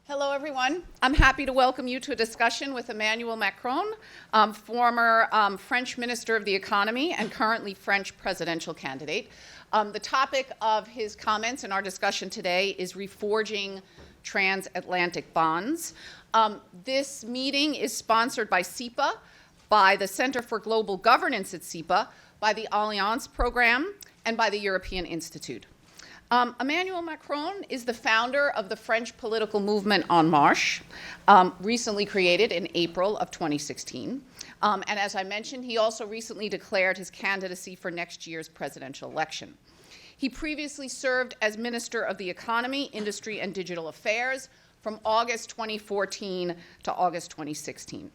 Hello, everyone. I'm happy to welcome you to a discussion with Emmanuel Macron, former French Minister of the Economy and currently French presidential candidate. The topic of his comments in our discussion today is Reforging Transatlantic Bonds. This meeting is sponsored by CEPA, by the Center for Global Governance at CEPA, by the Alliance Program, and by the European Institute. Emmanuel Macron is the founder of the French political movement En Marche, recently created in April of 2016. And as I mentioned, he also recently declared his candidacy for next year's presidential election. He previously served as Minister of the Economy, Industry, and Digital Affairs from August 2014 to August 2016.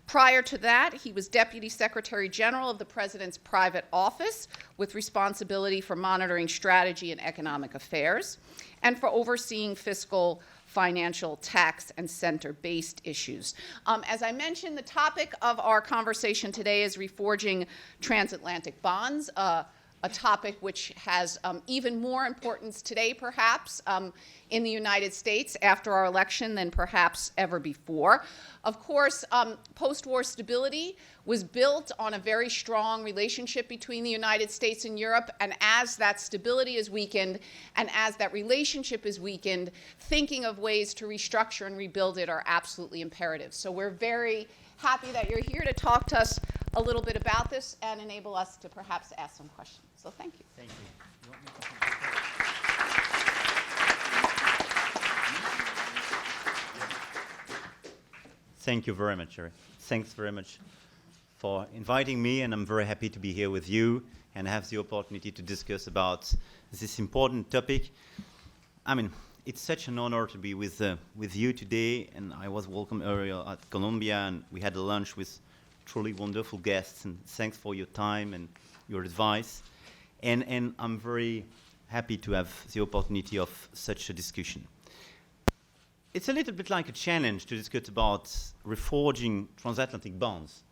Prior to that, he was Deputy Secretary General of the President's private office with responsibility for monitoring strategy and economic affairs and for overseeing fiscal, financial, tax, and center-based issues. As I mentioned, the topic of our conversation today is Reforging Transatlantic Bonds, a topic which has even more importance today, perhaps, in the United States after our election than perhaps ever before. Of course, post-war stability was built on a very strong relationship between the United States and Europe, and as that stability is weakened and as that relationship is weakened, thinking of ways to restructure and rebuild it are absolutely imperative. So we're very happy that you're here to talk to us a little bit about this and enable us to perhaps ask some questions. So thank you. Thank you. Thank you very much, Sheri. Thanks very much for inviting me, and I'm very happy to be here with you and have the opportunity to discuss about this important topic. I mean, it's such an honor to be with you today, and I was welcome earlier at Columbia, and we had a lunch with truly wonderful guests, and thanks for your time and your advice. And I'm very happy to have the opportunity of such a discussion. It's a little bit like a challenge to discuss about reforging transatlantic bonds,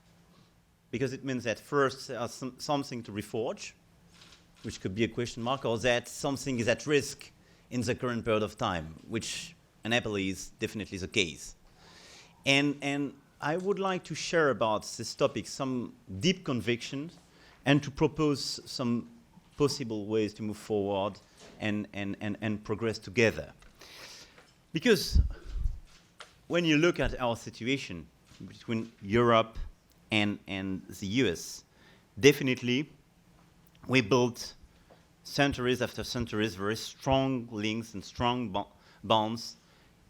because it means that first there's something to reforge, which could be a question mark, or that something is at risk in the current period of time, which unhappily is definitely the case. And I would like to share about this topic some deep convictions and to propose some possible ways to move forward and progress together. Because when you look at our situation between Europe and the US, definitely we built centuries after centuries very strong links and strong bonds,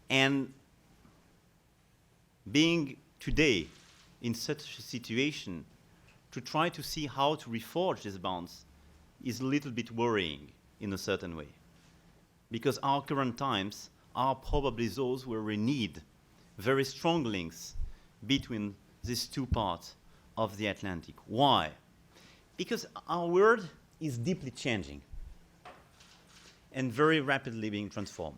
and being today in such a situation to try to see how to reforge these bonds is a little bit worrying in a certain way, because our current times are probably those where we need very strong links between these two parts of the Atlantic. Why? Because our world is deeply changing and very rapidly being transformed.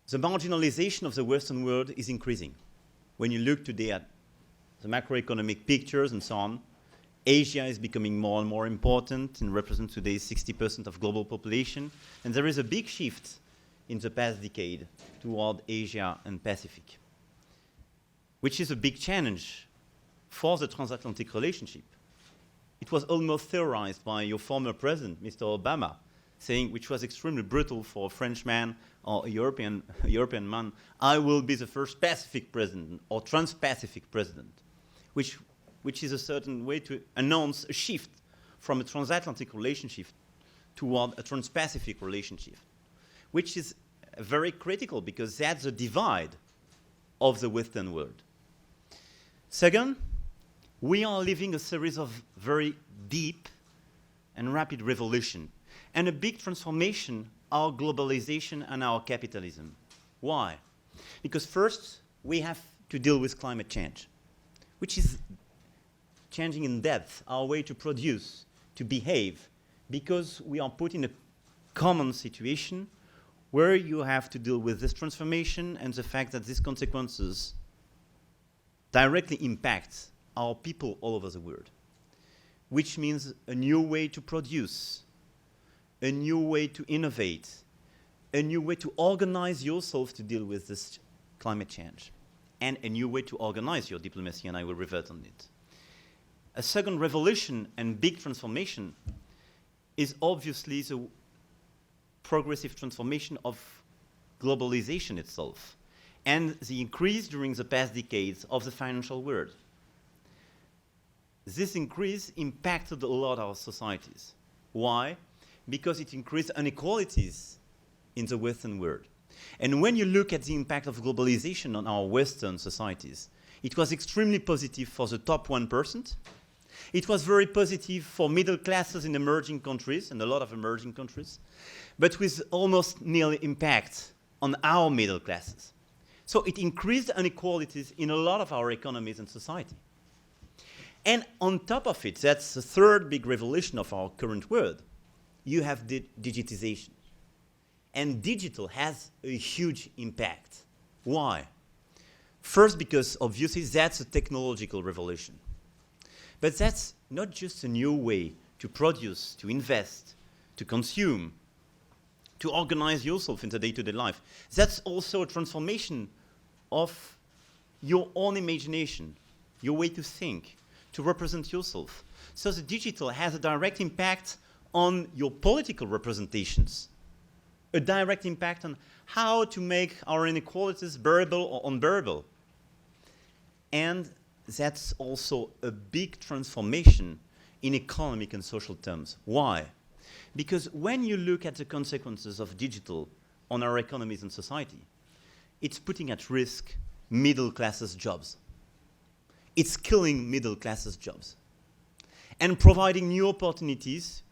The marginalization of the Western world is increasing. When you look today at the macroeconomic pictures and so on, Asia is becoming more and more important and represents today 60% of global population. And there is a big shift in the past decade toward Asia and Pacific, which is a big challenge for the transatlantic relationship. It was almost theorized by your former president, Mr. Obama, saying, which was extremely brutal for a French man or a European man, I will be the first Pacific president or trans-Pacific president, which is a certain way to announce a shift from a transatlantic relationship toward a trans-Pacific relationship, which is very critical because that's the divide of the Western world. Second, we are living a series of very deep and rapid revolution and a big transformation, our globalization and our capitalism. Why? Because first, we have to deal with climate change, which is changing in depth our way to produce, to behave, because we are put in a common situation where you have to deal with this transformation and the fact that these consequences directly impact our people all over the world, which means a new way to produce, a new way to innovate, a new way to organize yourself to deal with this climate change, and a new way to organize your diplomacy, and I will revert on it. A second revolution and big transformation is obviously the progressive transformation of globalization itself, and the increase during the past decades of the financial world. This increase impacted a lot of our societies. Why? Because it increased inequalities in the Western world. And when you look at the impact of globalization on our Western societies, it was extremely positive for the top 1%. It was very positive for middle classes in emerging countries, and a lot of emerging countries, but with almost nil impact on our middle classes. So it increased inequalities in a lot of our economies and society. And on top of it, that's the third big revolution of our current world, you have digitization. And digital has a huge impact. Why? First, because obviously that's a technological revolution. But that's not just a new way to produce, to invest, to consume, to organize yourself in the day-to-day life. That's also a transformation of your own imagination, your way to think, to represent yourself. So the digital has a direct impact on your political representations, a direct impact on how to make our inequalities bearable or unbearable. And that's also a big transformation in economic and social terms. Why? Because when you look at the consequences of digital on our economies and society, it's putting at risk middle classes' jobs. It's killing middle classes' jobs and providing new opportunities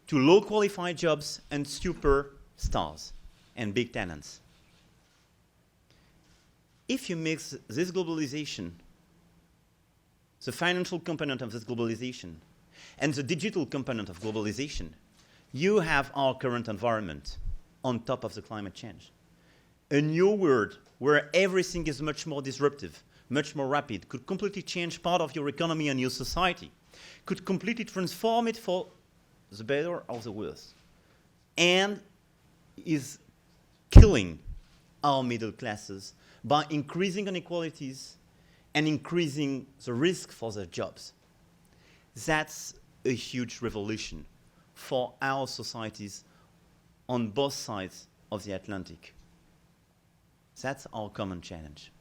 to low qualified jobs and superstars and big talents. If you mix this globalization, the financial component of this globalization, and the digital component of globalization, you have our current environment on top of the climate change. A new world where everything is much more disruptive, much more rapid, could completely change part of your economy and your society, could completely transform it for the better or the worse, and is killing our middle classes by increasing inequalities and increasing the risk for their jobs. That's a huge revolution for our societies on both sides of the Atlantic. That's our common challenge.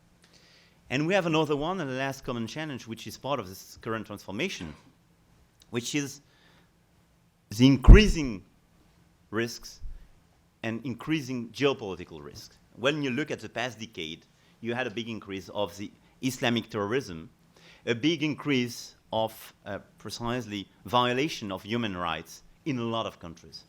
And we have another one, and the last common challenge, which is part of this current transformation, which is the increasing risks and increasing geopolitical risks. When you look at the past decade, you had a big increase of the Islamic terrorism, a big increase of precisely violation of human rights in a lot of countries.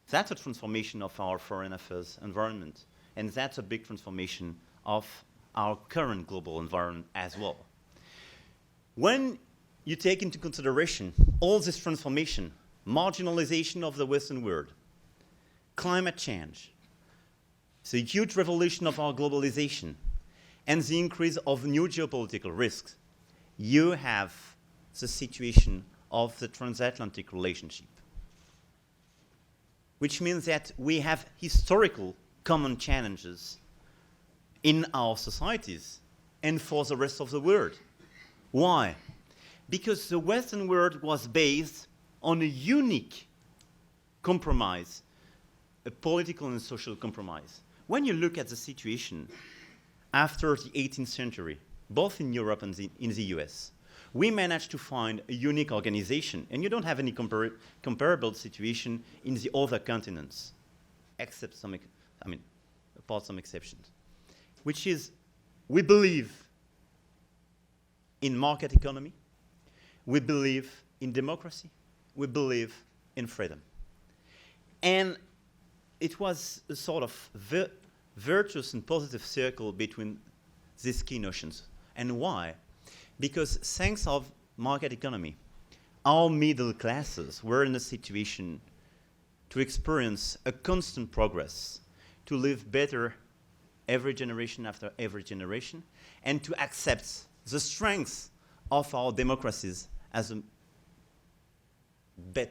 That's a transformation of our foreign affairs environment, and that's a big transformation of our current global environment as well. When you take into consideration all this transformation, marginalization of the Western world, climate change, the huge revolution of our globalization, and the increase of new geopolitical risks, you have the situation of the transatlantic relationship, which means that we have historical common challenges in our societies and for the rest of the world. Why? Because the Western world was based on a unique compromise, a political and social compromise. When you look at the situation after the 18th century, both in Europe and in the US, we managed to find a unique organization, and you don't have any comparable situation in the other continents, except some, apart some exceptions, which is we believe in market economy, we believe in democracy, we believe in freedom. And it was a sort of virtuous and positive circle between these key notions. And why? Because thanks to market economy, our middle classes were in a situation to experience a constant progress, to live better every generation after every generation, and to accept the strength of our democracies as the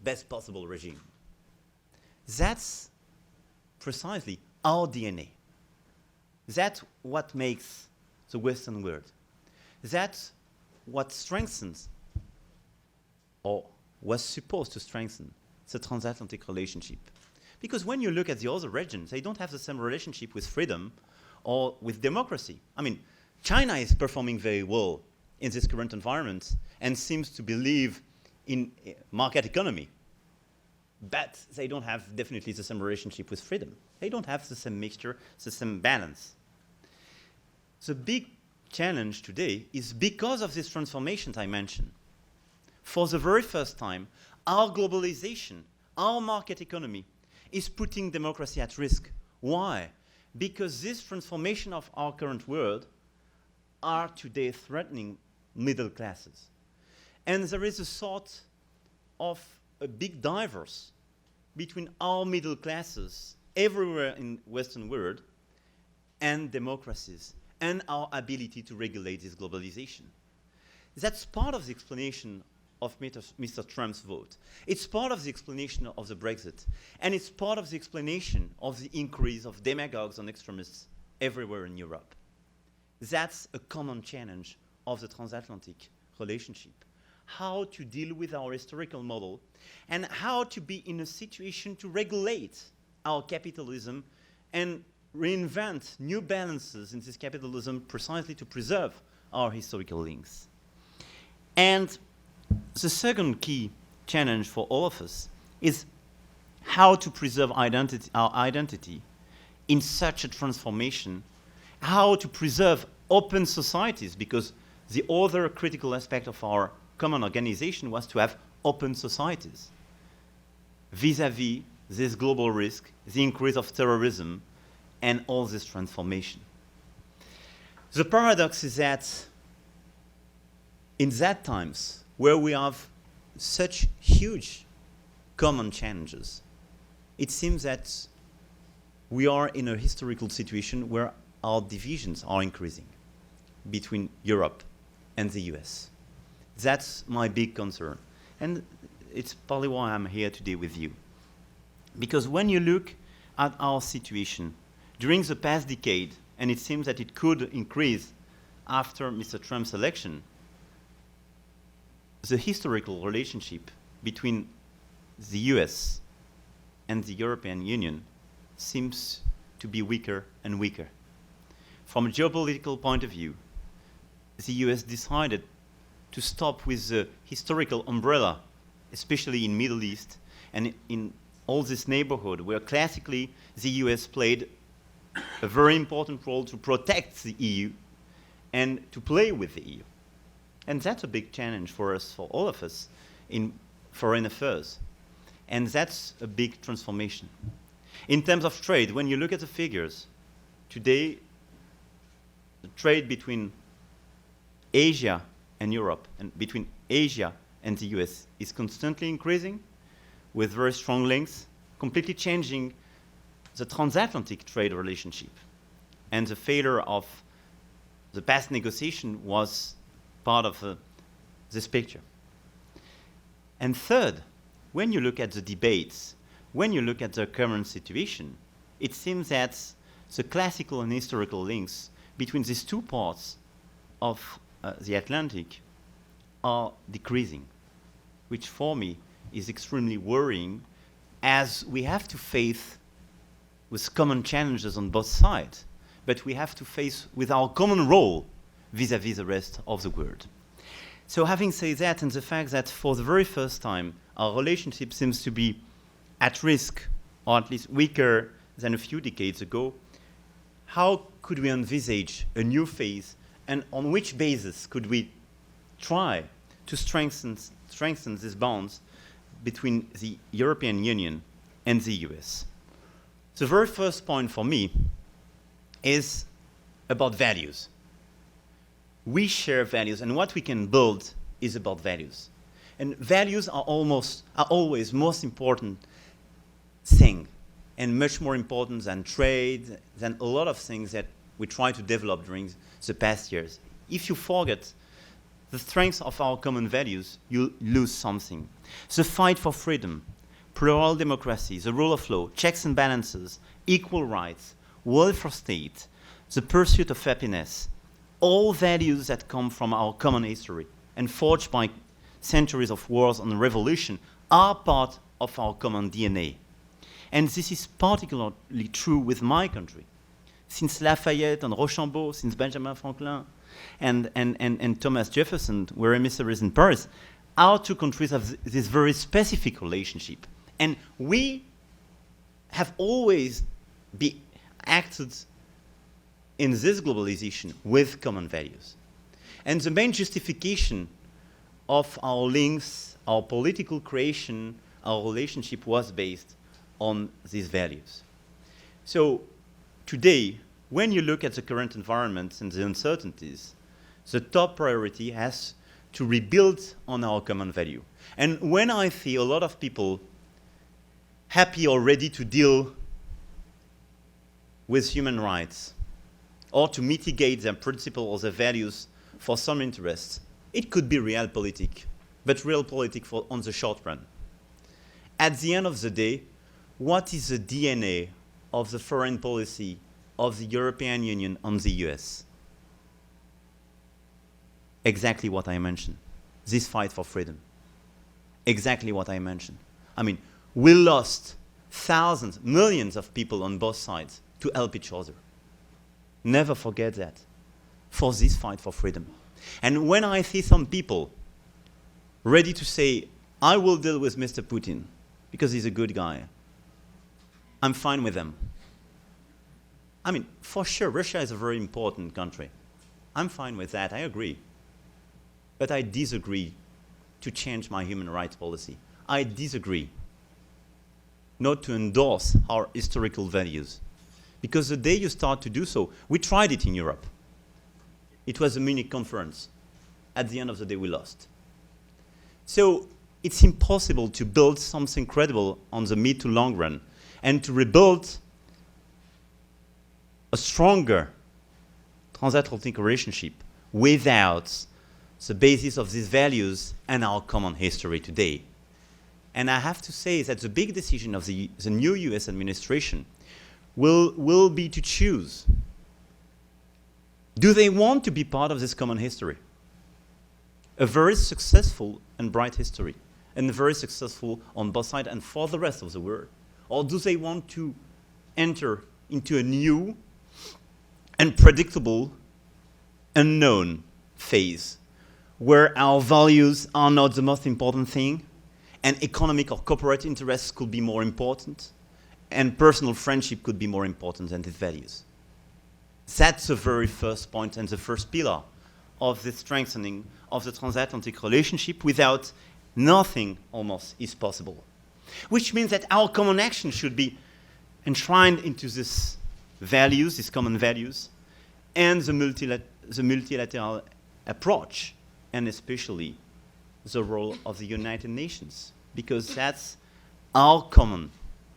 best possible regime. That's precisely our DNA. That's what makes the Western world. That's what strengthens, or was supposed to strengthen, the transatlantic relationship. Because when you look at the other regions, they don't have the same relationship with freedom or with democracy. I mean, China is performing very well in this current environment and seems to believe in market economy. But they don't have definitely the same relationship with freedom. They don't have the same mixture, the same balance. The big challenge today is because of these transformations I mentioned. For the very first time, our globalization, our market economy, is putting democracy at risk. Why? Because this transformation of our current world are today threatening middle classes. And there is a sort of a big diverse between our middle classes everywhere in Western world and democracies and our ability to regulate this globalization. That's part of the explanation of Mr. Trump's vote. It's part of the explanation of the Brexit. And it's part of the explanation of the increase of demagogues and extremists everywhere in Europe. That's a common challenge of the transatlantic relationship. How to deal with our historical model and how to be in a situation to regulate our capitalism and reinvent new balances in this capitalism precisely to preserve our historical links. And the second key challenge for all of us is how to preserve our identity in such a transformation, how to preserve open societies, because the other critical aspect of our common organization was to have open societies vis-à-vis this global risk, the increase of terrorism, and all this transformation. The paradox is that in that times where we have such huge common challenges, it seems that we are in a historical situation where our divisions are increasing between Europe and the US. That's my big concern. And it's partly why I'm here today with you. Because when you look at our situation during the past decade, and it seems that it could increase after Mr. Trump's election, the historical relationship between the US and the European Union seems to be weaker and weaker. From a geopolitical point of view, the US decided to stop with the historical umbrella, especially in Middle East and in all this neighborhood where classically the US played a very important role to protect the EU and to play with the EU. And that's a big challenge for us, for all of us, in foreign affairs. And that's a big transformation. In terms of trade, when you look at the figures, today, the trade between Asia and Europe, and between Asia and the US, is constantly increasing, with very strong links, completely changing the transatlantic trade relationship. And the failure of the past negotiation was part of this picture. And third, when you look at the debates, when you look at the current situation, it seems that the classical and historical links between these two parts of the Atlantic are decreasing, which for me is extremely worrying, as we have to face with common challenges on both sides, but we have to face with our common role vis-à-vis the rest of the world. So having said that, and the fact that for the very first time, our relationship seems to be at risk, or at least weaker than a few decades ago, how could we envisage a new phase, and on which basis could we try to strengthen these bonds between the European Union and the US? The very first point for me is about values. We share values, and what we can build is about values. And values are always most important thing, and much more important than trade, than a lot of things that we try to develop during the past years. If you forget the strength of our common values, you lose something. The fight for freedom, plural democracy, the rule of law, checks and balances, equal rights, welfare state, the pursuit of happiness, all values that come from our common history and forged by centuries of wars and revolution are part of our common DNA. And this is particularly true with my country. Since Lafayette and Rochambeau, since Benjamin Franklin and Thomas Jefferson were emissaries in Paris, our two countries have this very specific relationship. And we have always acted in this globalization with common values. And the main justification of our links, our political creation, our relationship was based on these values. So today, when you look at the current environment and the uncertainties, the top priority has to rebuild on our common value. And when I see a lot of people happy or ready to deal with human rights or to mitigate their principles or their values for some interests, it could be realpolitik, but realpolitik on the short run. At the end of the day, what is the DNA of the foreign policy of the European Union and the US? Exactly what I mentioned, this fight for freedom. Exactly what I mentioned. I mean, we lost thousands, millions of people on both sides to help each other. Never forget that, for this fight for freedom. And when I see some people ready to say, I will deal with Mr. Putin because he's a good guy, I'm fine with them. I mean, for sure, Russia is a very important country. I'm fine with that, I agree. But I disagree to change my human rights policy. I disagree not to endorse our historical values. Because the day you start to do so, we tried it in Europe. It was a Munich conference. At the end of the day, we lost. So it's impossible to build something credible on the mid to long run and to rebuild a stronger transatlantic relationship without the basis of these values and our common history today. And I have to say that the big decision of the new US administration will be to choose. Do they want to be part of this common history? A very successful and bright history, and very successful on both sides and for the rest of the world. Or do they want to enter into a new and predictable, unknown phase where our values are not the most important thing, and economic or corporate interests could be more important, and personal friendship could be more important than these values? That's the very first point and the first pillar of the strengthening of the transatlantic relationship. Without nothing almost is possible. Which means that our common action should be enshrined into these values, these common values, and the multilateral approach, and especially the role of the United Nations, because that's our common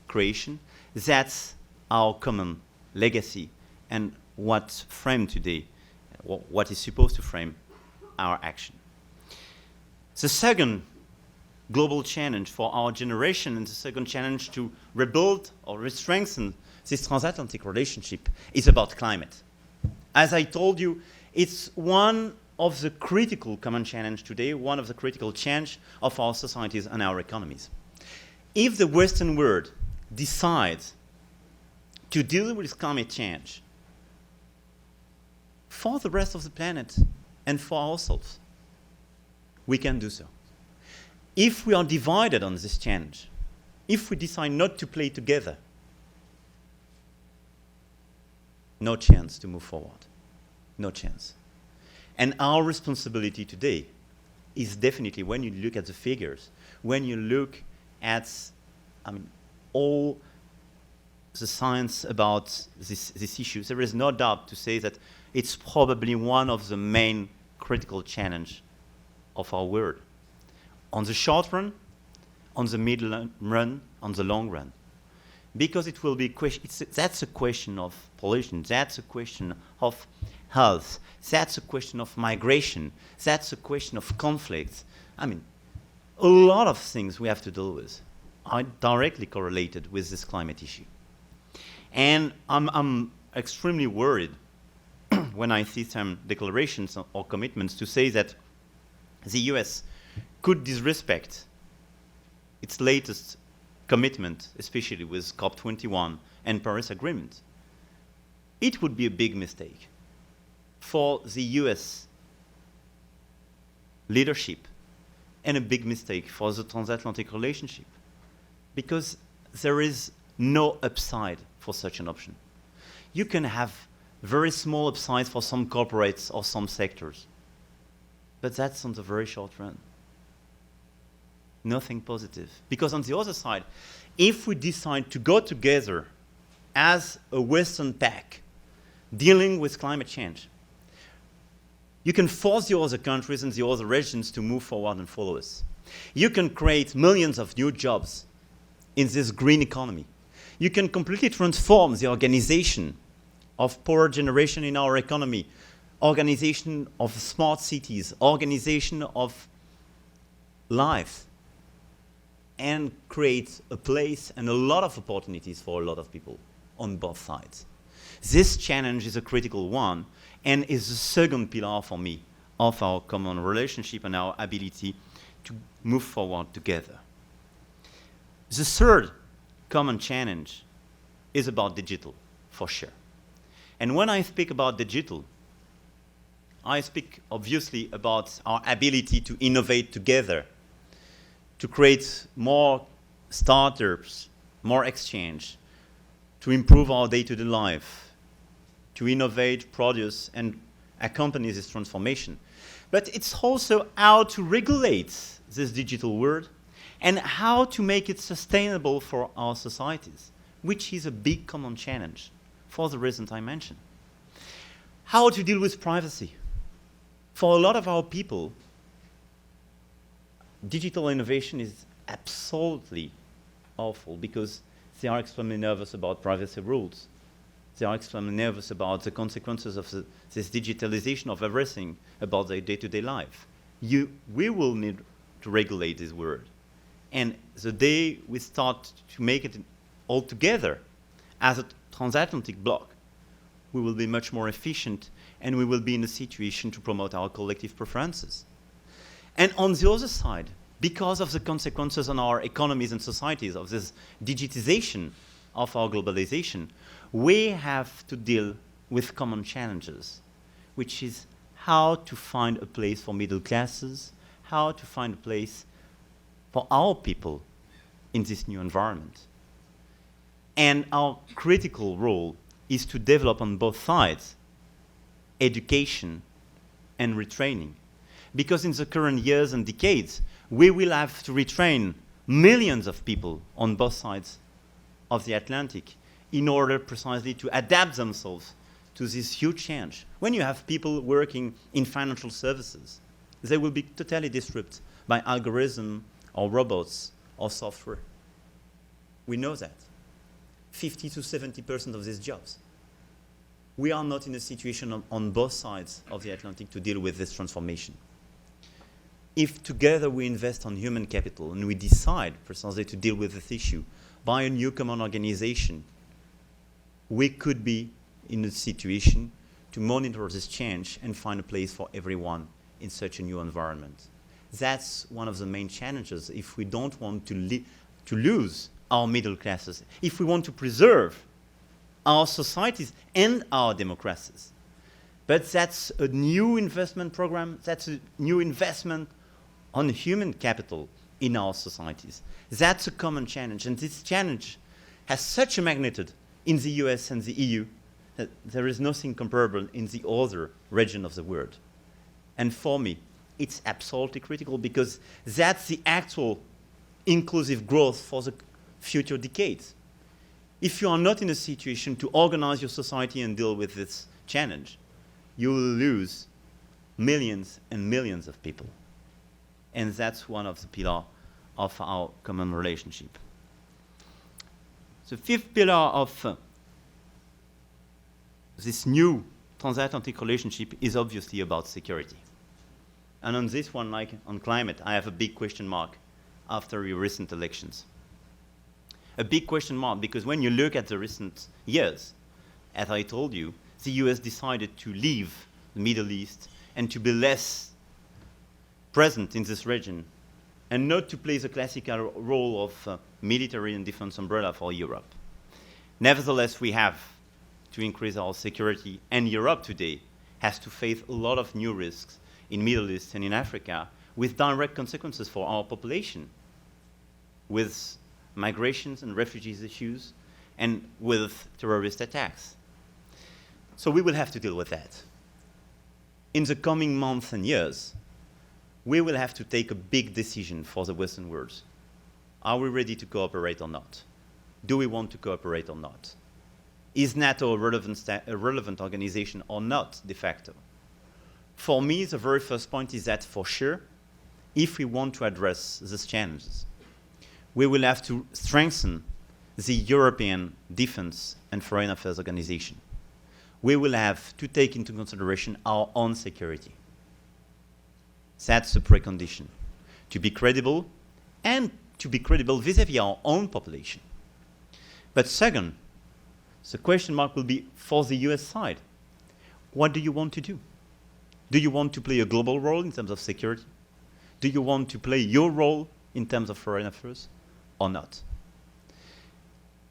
creation, that's our common legacy, and what framed today, what is supposed to frame our action. The second global challenge for our generation, and the second challenge to rebuild or strengthen this transatlantic relationship, is about climate. As I told you, it's one of the critical common challenge today, one of the critical challenge of our societies and our economies. If the Western world decides to deal with climate change for the rest of the planet and for ourselves, we can do so. If we are divided on this challenge, if we decide not to play together, no chance to move forward. No chance. And our responsibility today is definitely, when you look at the figures, when you look at, all the science about these issues, there is no doubt to say that it's probably one of the main critical challenge of our world. On the short run, on the middle run, on the long run. Because it will be that's a question of pollution, that's a question of health, that's a question of migration, that's a question of conflict. A lot of things we have to deal with are directly correlated with this climate issue. And I'm extremely worried when I see some declarations or commitments to say that the US could disrespect its latest commitment, especially with COP21 and Paris Agreement. It would be a big mistake for the US leadership and a big mistake for the transatlantic relationship, because there is no upside for such an option. You can have very small upsides for some corporates or some sectors, but that's on the very short run. Nothing positive. Because on the other side, if we decide to go together as a Western pack dealing with climate change, you can force the other countries and the other regions to move forward and follow us. You can create millions of new jobs in this green economy. You can completely transform the organization of power generation in our economy, organization of smart cities, organization of life, and create a place and a lot of opportunities for a lot of people on both sides. This challenge is a critical one and is the second pillar for me of our common relationship and our ability to move forward together. The third common challenge is about digital, for sure. And when I speak about digital, I speak obviously about our ability to innovate together, to create more startups, more exchange, to improve our day-to-day life, to innovate, produce, and accompany this transformation. But it's also how to regulate this digital world and how to make it sustainable for our societies, which is a big common challenge for the reasons I mentioned. How to deal with privacy. For a lot of our people, digital innovation is absolutely awful because they are extremely nervous about privacy rules. They are extremely nervous about the consequences of this digitalization of everything about their day-to-day life. We will need to regulate this world. And the day we start to make it all together as a transatlantic bloc, we will be much more efficient and we will be in a situation to promote our collective preferences. And on the other side, because of the consequences on our economies and societies of this digitization of our globalization, we have to deal with common challenges, which is how to find a place for middle classes, how to find a place for our people in this new environment. And our critical role is to develop on both sides education and retraining. Because in the current years and decades, we will have to retrain millions of people on both sides of the Atlantic in order precisely to adapt themselves to this huge change. When you have people working in financial services, they will be totally disrupted by algorithm or robots or software. We know that. 50 to 70% of these jobs. We are not in a situation on both sides of the Atlantic to deal with this transformation. If together we invest on human capital and we decide precisely to deal with this issue by a new common organization, we could be in a situation to monitor this change and find a place for everyone in such a new environment. That's one of the main challenges if we don't want to lose our middle classes, if we want to preserve our societies and our democracies. But that's a new investment program, that's a new investment on human capital in our societies. That's a common challenge, and this challenge has such a magnitude in the US and the EU that there is nothing comparable in the other region of the world. And for me, it's absolutely critical because that's the actual inclusive growth for the future decades. If you are not in a situation to organize your society and deal with this challenge, you will lose millions and millions of people. And that's one of the pillars of our common relationship. The fifth pillar of this new transatlantic relationship is obviously about security. And on this one, like on climate, I have a big question mark after your recent elections. a big question mark, because when you look at the recent years, as I told you, the US decided to leave the Middle East and to be less present in this region and not to play the classical role of military and defense umbrella for Europe. Nevertheless, we have to increase our security, and Europe today has to face a lot of new risks in Middle East and in Africa with direct consequences for our population, with migrations and refugees issues, and with terrorist attacks. So we will have to deal with that. In the coming months and years, we will have to take a big decision for the Western world. Are we ready to cooperate or not? Do we want to cooperate or not? Is NATO a relevant organization or not, de facto? For me, the very first point is that, for sure, if we want to address these challenges, we will have to strengthen the European Defense and Foreign Affairs Organization. We will have to take into consideration our own security. That's a precondition to be credible, and to be credible vis-à-vis our own population. But second, the question mark will be for the US side. What do you want to do? Do you want to play a global role in terms of security? Do you want to play your role in terms of foreign affairs or not?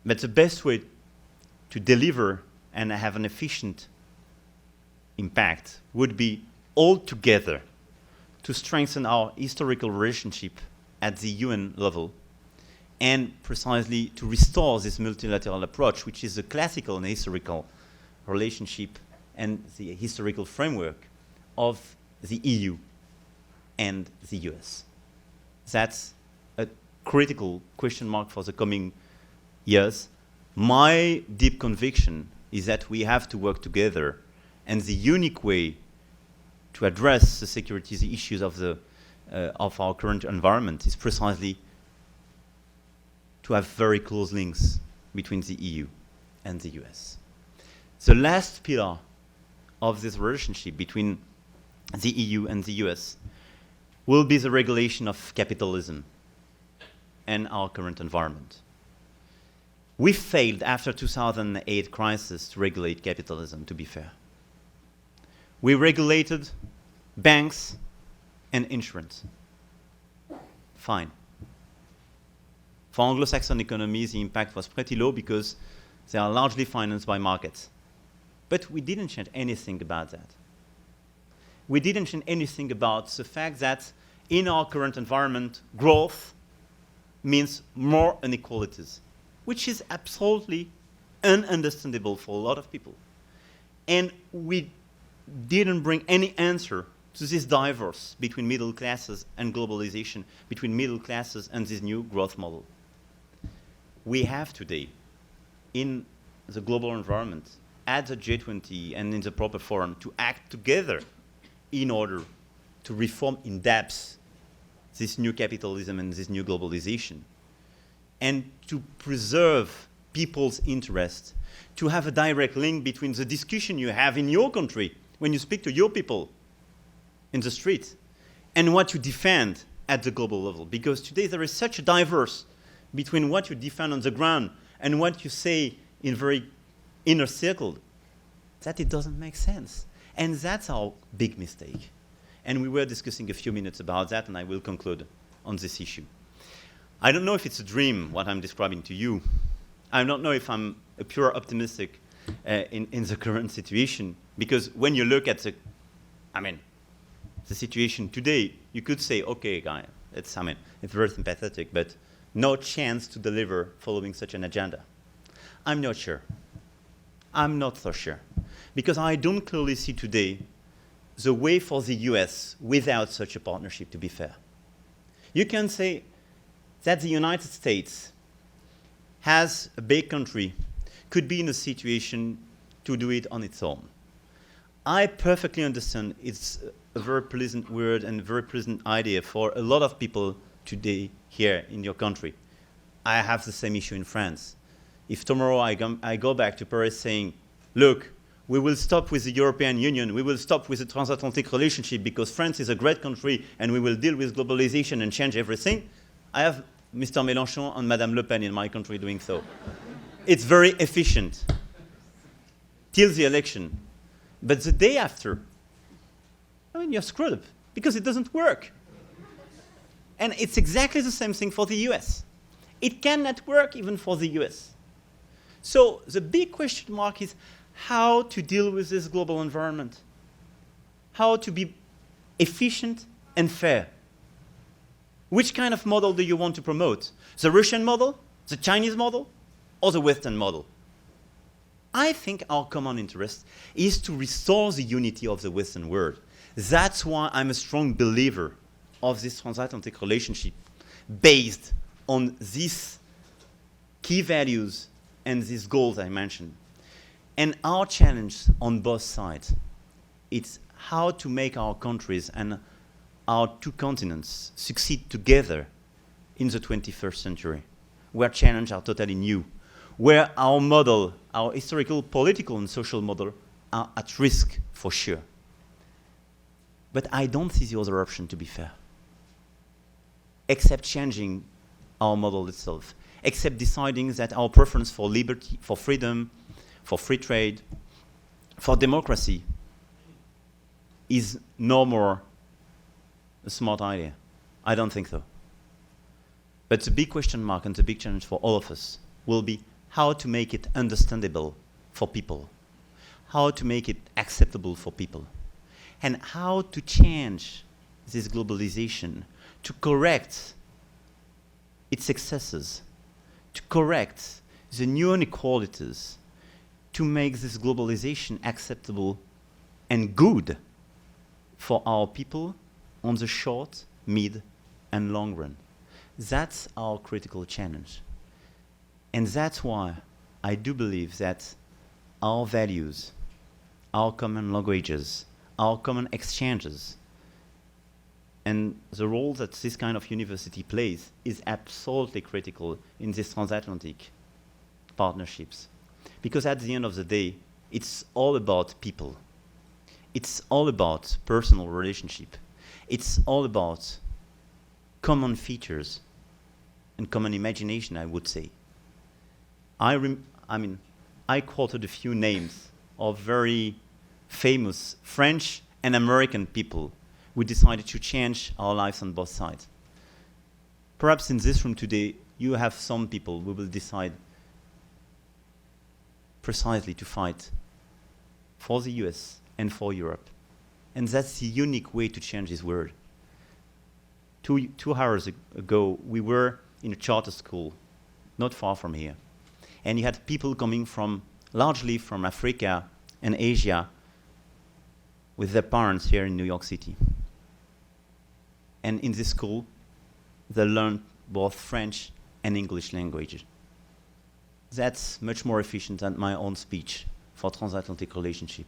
But the best way to deliver and have an efficient impact would be all together to strengthen our historical relationship at the UN level, and precisely to restore this multilateral approach, which is a classical and historical relationship and the historical framework of the EU and the US. That's a critical question mark for the coming years. My deep conviction is that we have to work together, and the unique way to address the security issues of our current environment is precisely to have very close links between the EU and the US. The last pillar of this relationship between the EU and the US will be the regulation of capitalism and our current environment. We failed after 2008 crisis to regulate capitalism, to be fair. We regulated banks and insurance. Fine. For Anglo-Saxon economies, the impact was pretty low because they are largely financed by markets. But we didn't change anything about that. We didn't change anything about the fact that in our current environment, growth means more inequalities, which is absolutely ununderstandable for a lot of people. And we didn't bring any answer to this diverse between middle classes and globalization, between middle classes and this new growth model. We have today, in the global environment, at the G20 and in the proper forum, to act together in order to reform in depth this new capitalism and this new globalization, and to preserve people's interest, to have a direct link between the discussion you have in your country when you speak to your people in the street and what you defend at the global level. Because today there is such a diverse between what you defend on the ground and what you say in very inner circle that it doesn't make sense. And that's our big mistake. And we were discussing a few minutes about that, and I will conclude on this issue. I don't know if it's a dream, what I'm describing to you. I don't know if I'm a pure optimistic in the current situation, because when you look at the situation today, you could say, okay, guy, it's very sympathetic, but no chance to deliver following such an agenda. I'm not sure. I'm not so sure. Because I don't clearly see today the way for the US without such a partnership, to be fair. You can say that the United States, as a big country, could be in a situation to do it on its own. I perfectly understand it's a very pleasant word and a very pleasant idea for a lot of people today here in your country. I have the same issue in France. If tomorrow I go back to Paris saying, look, we will stop with the European Union, we will stop with the transatlantic relationship because France is a great country and we will deal with globalization and change everything, I have Mr. Mélenchon and Madame Le Pen in my country doing so. It's very efficient till the election. But the day after, I mean, you're screwed up because it doesn't work. And it's exactly the same thing for the US. It cannot work even for the US. So the big question mark is how to deal with this global environment, how to be efficient and fair. Which kind of model do you want to promote? The Russian model, the Chinese model, or the Western model? I think our common interest is to restore the unity of the Western world. That's why I'm a strong believer of this transatlantic relationship based on these key values and these goals I mentioned. And our challenge on both sides, it's how to make our countries and our two continents succeed together in the 21st century, where challenges are totally new, where our model, our historical, political, and social model are at risk for sure. But I don't see the other option, to be fair, except changing our model itself, except deciding that our preference for liberty, for freedom, for free trade, for democracy is no more a smart idea. I don't think so. But the big question mark and the big challenge for all of us will be how to make it understandable for people, how to make it acceptable for people, and how to change this globalization to correct its excesses, to correct the new inequalities, to make this globalization acceptable and good for our people on the short, mid, and long run. That's our critical challenge. And that's why I do believe that our values, our common languages, our common exchanges, and the role that this kind of university plays is absolutely critical in these transatlantic partnerships. Because at the end of the day, it's all about people. It's all about personal relationship. It's all about common features and common imagination, I would say. I quoted a few names of very famous French and American people who decided to change our lives on both sides. Perhaps in this room today, you have some people who will decide precisely to fight for the US and for Europe. And that's the unique way to change this world. Two hours ago, we were in a charter school, not far from here. And you had people coming from, largely from Africa and Asia, with their parents here in New York City. And in this school, they learned both French and English language. That's much more efficient than my own speech for transatlantic relationship.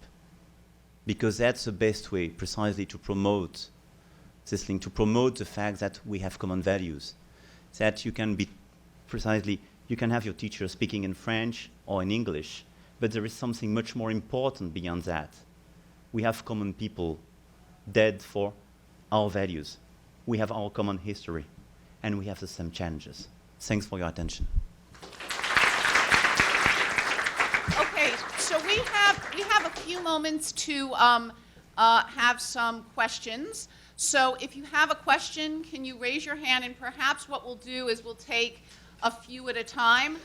Because that's the best way precisely to promote this link, to promote the fact that we have common values, that you can be precisely, you can have your teacher speaking in French or in English, but there is something much more important beyond that. We have common people dead for our values. We have our common history, and we have the same challenges. Thanks for your attention. Okay, so we have a few moments to have some questions. So if you have a question, can you raise your hand? And perhaps what we'll do is we'll take a few at a time.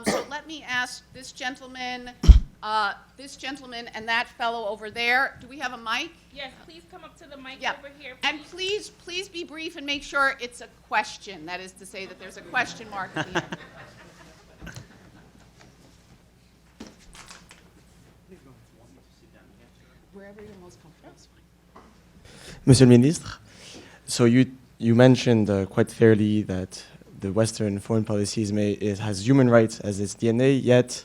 So let me ask this gentleman, and that fellow over there. Do we have a mic? Yes, please come up to the mic Yeah. over here. And please be brief and make sure it's a question. That is to say that there's a question mark at the end. Wherever you're most comfortable is fine. Monsieur le Ministre, so you mentioned quite fairly that the Western foreign policy has human rights as its DNA, yet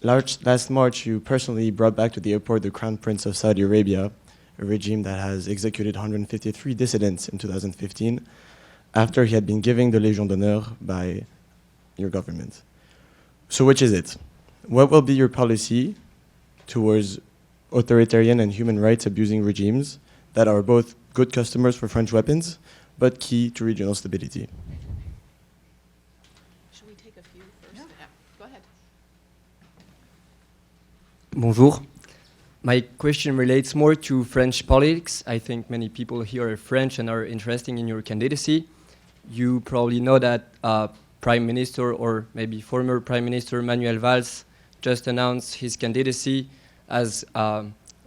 last March you personally brought back to the airport the Crown Prince of Saudi Arabia, a regime that has executed 153 dissidents in 2015 after he had been given the Légion d'honneur by your government. So which is it? What will be your policy towards authoritarian and human rights abusing regimes that are both good customers for French weapons, but key to regional stability? Bonjour. My question relates more to French politics. I think many people here are French and are interested in your candidacy. You probably know that Prime Minister, or maybe former Prime Minister Manuel Valls, just announced his candidacy as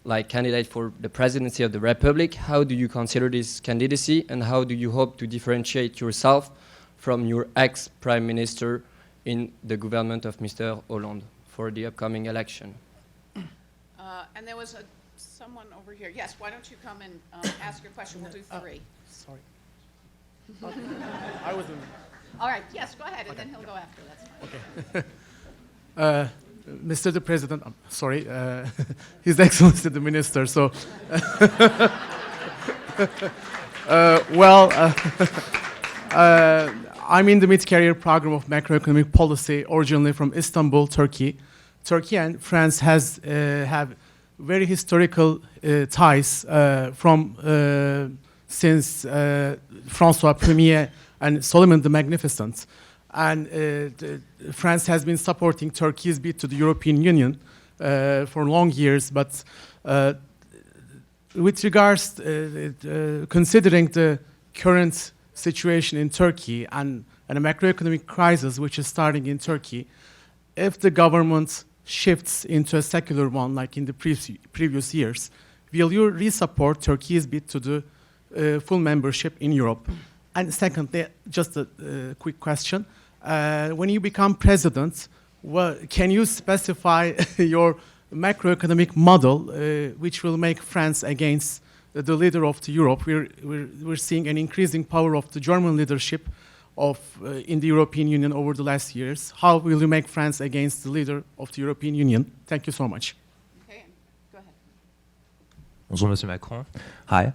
like candidate for the presidency of the Republic. How do you consider this candidacy, and how do you hope to differentiate yourself from your ex-Prime Minister in the government of Mr. Hollande for the upcoming election? And there was someone over here. Yes, why don't you come and ask your question? We'll do three. Sorry. I was in. All right, yes, go ahead, and then he'll go after. That's fine. Okay. Mr. the President, I'm sorry, His Excellency the Minister. So, I'm in the mid-career program of macroeconomic policy, originally from Istanbul, Turkey. Turkey and France have very historical ties since François Ier and Solomon the Magnificent. And France has been supporting Turkey's bid to the European Union for long years. But with regards, considering the current situation in Turkey and a macroeconomic crisis which is starting in Turkey, if the government shifts into a secular one like in the previous years, will you re-support Turkey's bid to the full membership in Europe? And secondly, just a quick question. When you become president, can you specify your macroeconomic model which will make France against the leader of the Europe? We're seeing an increasing power of the German leadership in the European Union over the last years. How will you make France against the leader of the European Union? Thank you so much. Okay, go ahead. Bonjour, Monsieur Macron. Hi.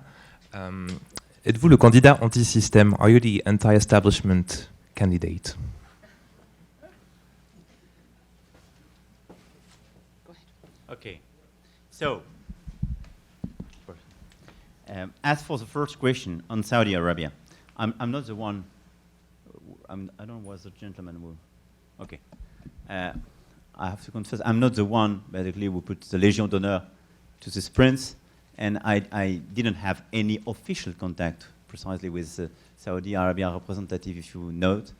Êtes-vous le candidat anti-système? Are you the anti-establishment candidate? Go ahead. Okay, so as for the first question on Saudi Arabia, I'm not the one. I don't know what's the gentleman who. Okay, I have to confess I'm not the one basically who put the Légion d'honneur to this prince, and I didn't have any official contact precisely with the Saudi Arabia representative. If you note,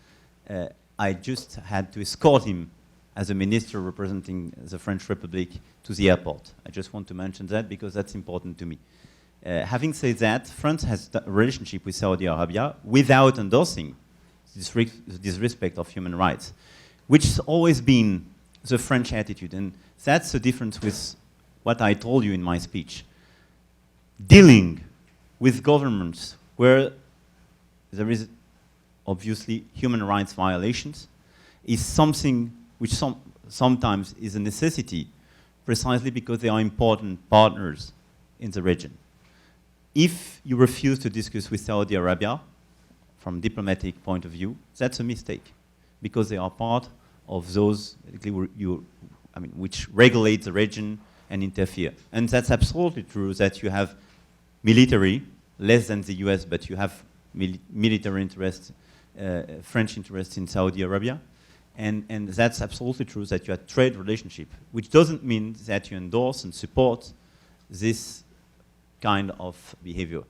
I just had to escort him as a minister representing the French Republic to the airport. I just want to mention that because that's important to me. Having said that, France has a relationship with Saudi Arabia without endorsing the disrespect of human rights, which has always been the French attitude. And that's the difference with what I told you in my speech. Dealing with governments where there is obviously human rights violations is something which sometimes is a necessity precisely because they are important partners in the region. If you refuse to discuss with Saudi Arabia, from a diplomatic point of view, that's a mistake, because they are part of those which regulate the region and interfere. And that's absolutely true that you have military, less than the US, but you have military interests, French interests in Saudi Arabia. And that's absolutely true that you have trade relationship, which doesn't mean that you endorse and support this kind of behavior.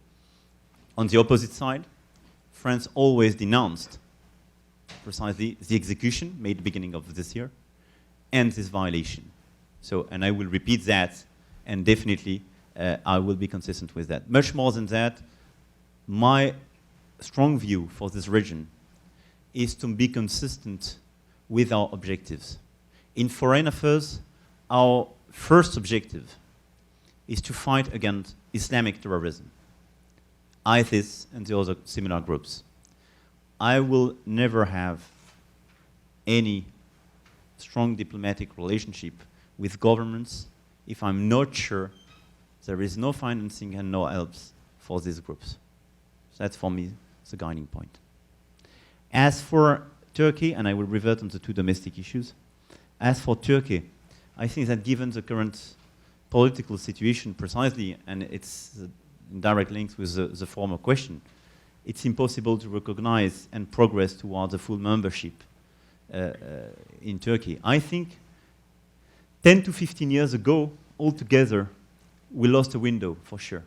On the opposite side, France always denounced precisely the execution made beginning of this year and this violation. So, and I will repeat that, and definitely I will be consistent with that. Much more than that, my strong view for this region is to be consistent with our objectives. In foreign affairs, our first objective is to fight against Islamic terrorism, ISIS and the other similar groups. I will never have any strong diplomatic relationship with governments if I'm not sure there is no financing and no helps for these groups. So that's for me the guiding point. As for Turkey, and I will revert on the two domestic issues, as for Turkey, I think that given the current political situation precisely, and it's in direct links with the former question, it's impossible to recognize and progress towards a full membership in Turkey. I think 10 to 15 years ago, altogether, we lost a window, for sure.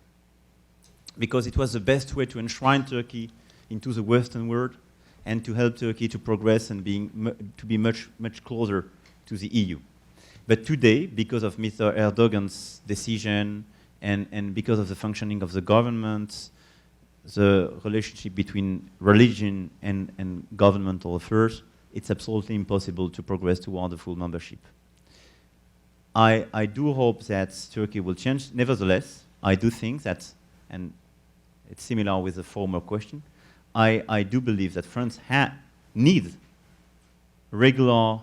Because it was the best way to enshrine Turkey into the Western world and to help Turkey to progress and to be much, much closer to the EU. But today, because of Mr. Erdogan's decision and because of the functioning of the government, the relationship between religion and governmental affairs, it's absolutely impossible to progress toward a full membership. I do hope that Turkey will change. Nevertheless, I do think that, and it's similar with the former question, I do believe that France needs regular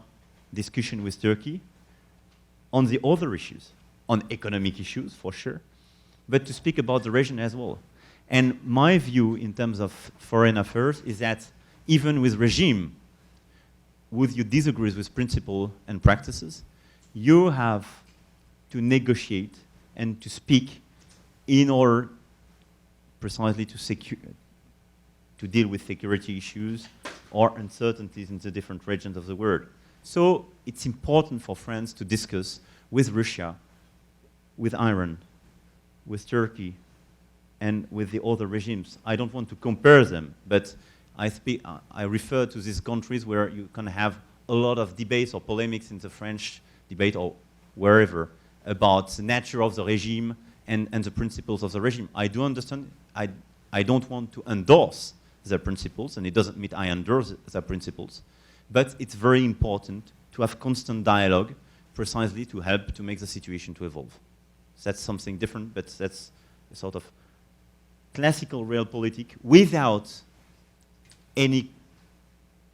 discussion with Turkey on the other issues, on economic issues for sure, but to speak about the region as well. And my view in terms of foreign affairs is that even with regime, would you disagree with principle and practices, you have to negotiate and to speak in order precisely to deal with security issues or uncertainties in the different regions of the world. So it's important for France to discuss with Russia, with Iran, with Turkey, and with the other regimes. I don't want to compare them, but I refer to these countries where you can have a lot of debates or polemics in the French debate or wherever about the nature of the regime and the principles of the regime. I do understand, I don't want to endorse their principles, and it doesn't mean I endorse their principles, but it's very important to have constant dialogue precisely to help to make the situation to evolve. So that's something different, but that's a sort of classical realpolitik without any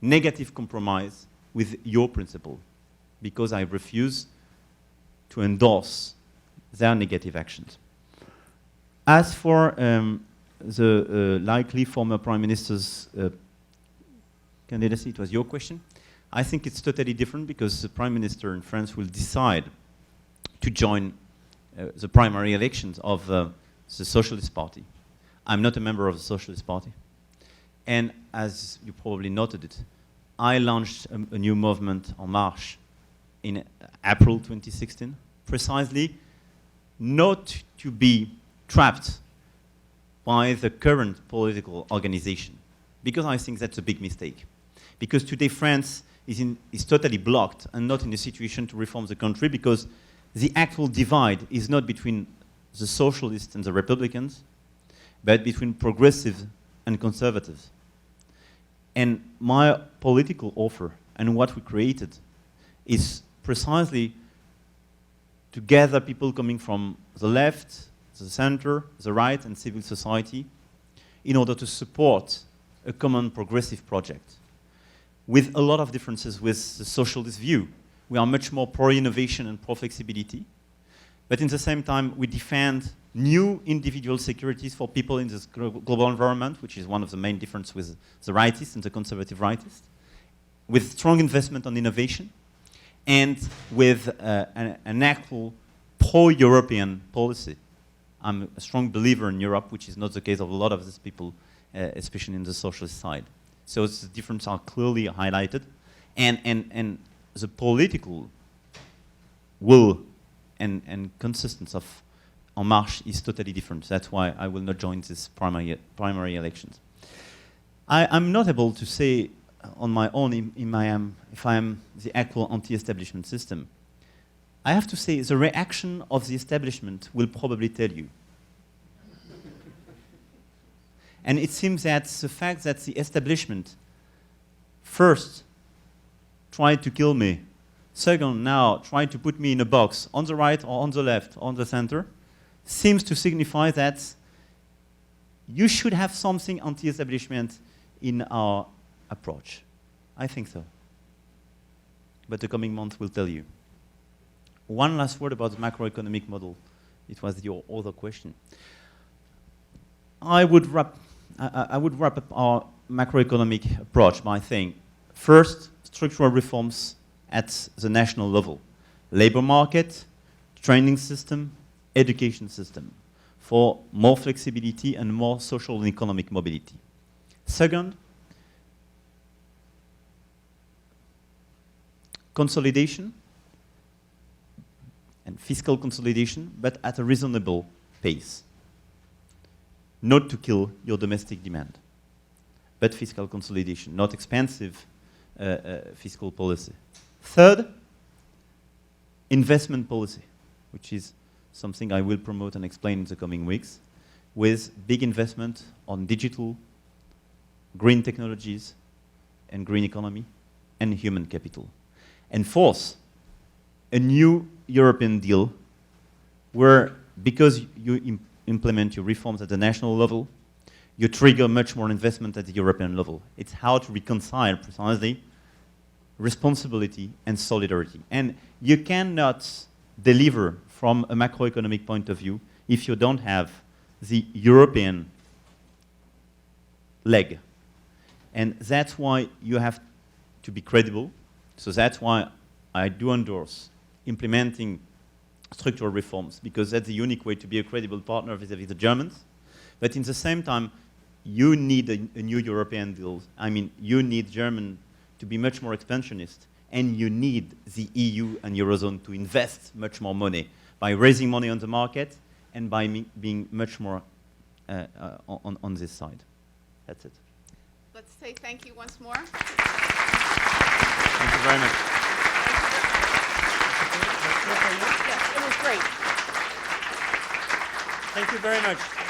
negative compromise with your principle, because I refuse to endorse their negative actions. As for the likely former Prime Minister's candidacy, it was your question. I think it's totally different because the Prime Minister in France will decide to join the primary elections of the Socialist Party. I'm not a member of the Socialist Party. And as you probably noted it, I launched a new movement, En Marche, in April 2016, precisely not to be trapped by the current political organization, because I think that's a big mistake. Because today France is totally blocked and not in a situation to reform the country, because the actual divide is not between the socialists and the Republicans, but between progressives and conservatives. And my political offer and what we created is precisely to gather people coming from the left, the center, the right, and civil society in order to support a common progressive project. With a lot of differences with the socialist view. We are much more pro-innovation and pro-flexibility, but in the same time we defend new individual securities for people in this global environment, which is one of the main differences with the rightists and the conservative rightists, with strong investment on innovation, and with an actual pro-European policy. I'm a strong believer in Europe, which is not the case of a lot of these people, especially in the socialist side. So the differences are clearly highlighted, and the political will and consistency of En Marche is totally different. That's why I will not join this primary elections. I'm not able to say on my own if I am the actual anti-establishment system. I have to say the reaction of the establishment will probably tell you. And it seems that the fact that the establishment first tried to kill me, second now tried to put me in a box on the right or on the left or on the center, seems to signify that you should have something anti-establishment in our approach. I think so. But the coming months will tell you. One last word about the macroeconomic model. It was your other question. I would wrap up our macroeconomic approach by saying, first, structural reforms at the national level. Labor market, training system, education system for more flexibility and more social and economic mobility. Second, consolidation, and fiscal consolidation, but at a reasonable pace. Not to kill your domestic demand, but fiscal consolidation, not expansive fiscal policy. Third, investment policy, which is something I will promote and explain in the coming weeks, with big investment on digital, green technologies, and green economy, and human capital. And fourth, a new European deal where, because you implement your reforms at the national level, you trigger much more investment at the European level. It's how to reconcile precisely responsibility and solidarity. And you cannot deliver from a macroeconomic point of view if you don't have the European leg. And that's why you have to be credible. So that's why I do endorse implementing structural reforms, because that's the unique way to be a credible partner vis-à-vis the Germans. But in the same time, you need a new European deal. I mean, you need Germany to be much more expansionist, and you need the EU and Eurozone to invest much more money by raising money on the market and by being much more on this side. That's it. Let's say thank you once more. Thank you very much. Yes, it was great. Thank you very much.